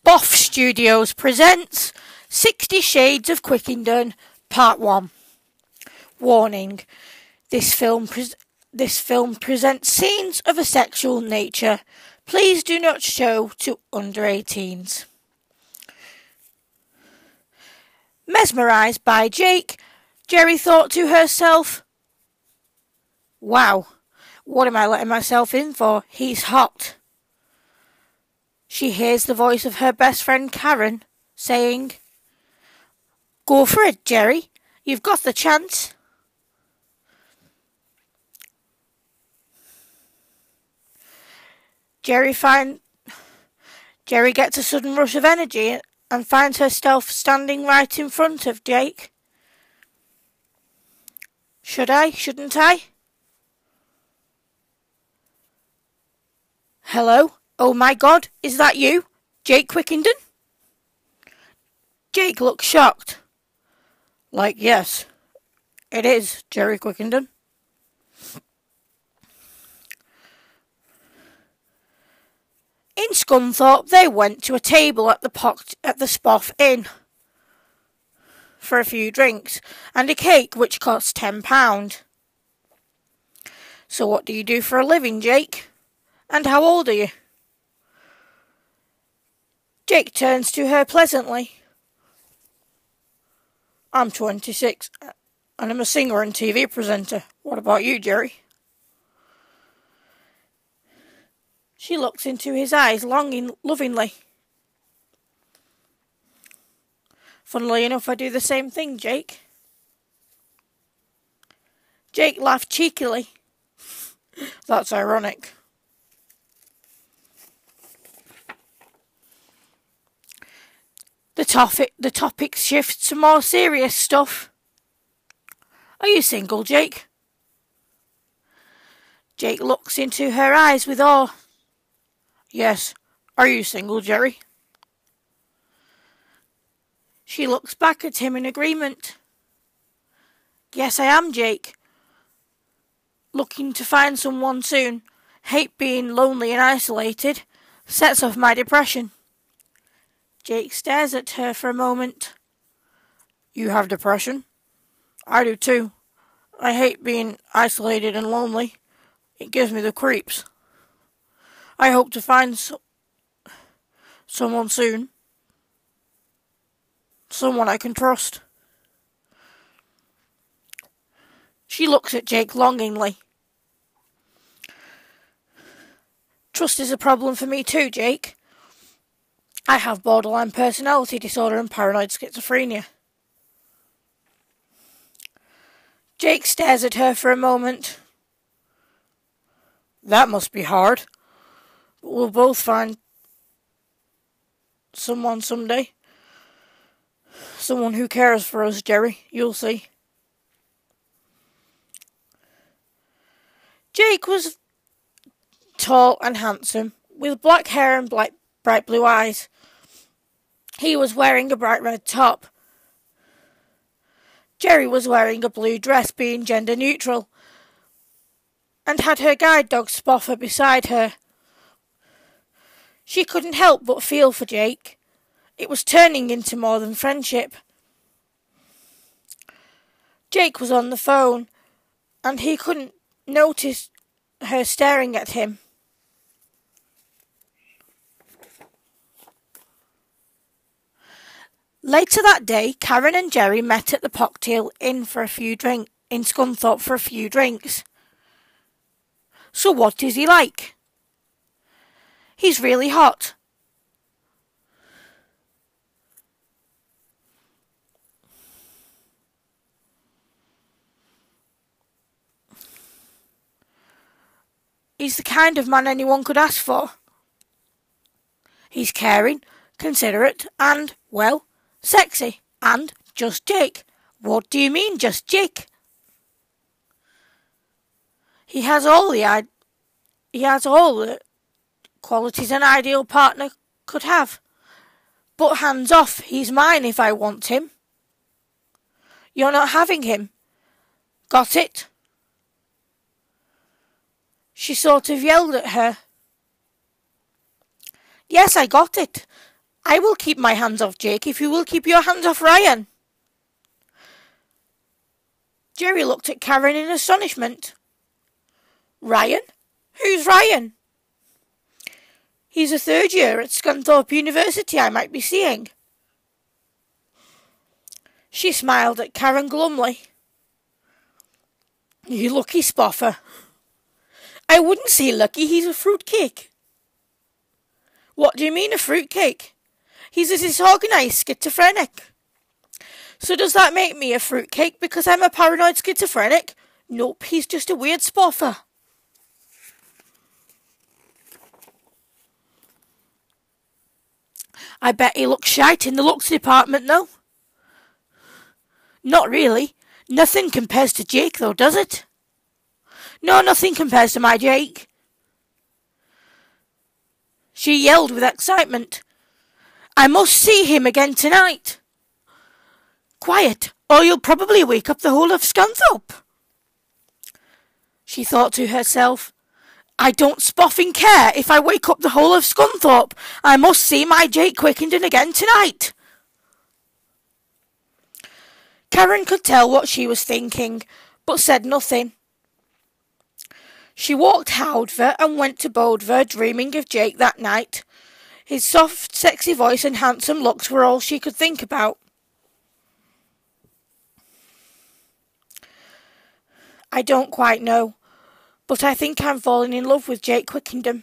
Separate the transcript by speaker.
Speaker 1: Boff Studios presents 60 Shades of Quickenden, Part 1. Warning, this film presents scenes of a sexual nature. Please do not show to under 18s. Mesmerised by Jake, Jerry thought to herself, "Wow, what am I letting myself in for? He's hot." She hears the voice of her best friend Karen saying, "Go for it, Jerry. You've got the chance." Jerry gets a sudden rush of energy and finds herself standing right in front of Jake. Should I? Shouldn't I? Hello? Oh my God, is that you? Jake Quickenden? Jake looks shocked. Like, yes, it is Jerry Quickenden. In Scunthorpe, they went to a table at the Spoff Inn for a few drinks and a cake which cost £10. So what do you do for a living, Jake? And how old are you? Jake turns to her pleasantly. I'm 26 and I'm a singer and TV presenter. What about you, Jerry? She looks into his eyes lovingly. Funnily enough, I do the same thing, Jake. Jake laughed cheekily. That's ironic. The topic shifts to more serious stuff. Are you single, Jake? Jake looks into her eyes with awe. Yes. Are you single, Jerry? She looks back at him in agreement. Yes, I am, Jake. Looking to find someone soon. Hate being lonely and isolated. Sets off my depression. Jake stares at her for a moment. You have depression? I do too. I hate being isolated and lonely. It gives me the creeps. I hope to find someone soon. Someone I can trust. She looks at Jake longingly. Trust is a problem for me too, Jake. I have borderline personality disorder and paranoid schizophrenia. Jake stares at her for a moment. That must be hard. But we'll both find someone someday. Someone who cares for us, Jerry. You'll see. Jake was tall and handsome, with black hair and bright blue eyes. He was wearing a bright red top. Jerry was wearing a blue dress, being gender neutral, and had her guide dog Spoffer beside her. She couldn't help but feel for Jake. It was turning into more than friendship. Jake was on the phone, and he couldn't notice her staring at him. Later that day, Karen and Jerry met at the Cocktail Inn in Scunthorpe for a few drinks. So what is he like? He's really hot. He's the kind of man anyone could ask for. He's caring, considerate, and, well, sexy, and just Jake. What do you mean, just Jake? He has all the qualities an ideal partner could have. But hands off, he's mine if I want him. You're not having him. Got it? She sort of yelled at her. Yes, I got it. I will keep my hands off Jake if you will keep your hands off Ryan. Jerry looked at Karen in astonishment. Ryan? Who's Ryan? He's a third year at Scunthorpe University I might be seeing. She smiled at Karen glumly. You lucky spoffer. I wouldn't say lucky, he's a fruitcake. What do you mean a fruitcake? He's a disorganised schizophrenic. So does that make me a fruitcake because I'm a paranoid schizophrenic? Nope, he's just a weird spoffer. I bet he looks shite in the looks department, though. Not really. Nothing compares to Jake, though, does it? No, nothing compares to my Jake. She yelled with excitement. I must see him again tonight. Quiet, or you'll probably wake up the whole of Scunthorpe. She thought to herself, I don't spoffing care if I wake up the whole of Scunthorpe. I must see my Jake Quickenden again tonight. Karen could tell what she was thinking, but said nothing. She walked Howdver and went to Bodver, dreaming of Jake that night. His soft, sexy voice and handsome looks were all she could think about. I don't quite know, but I think I'm falling in love with Jake Quickenden.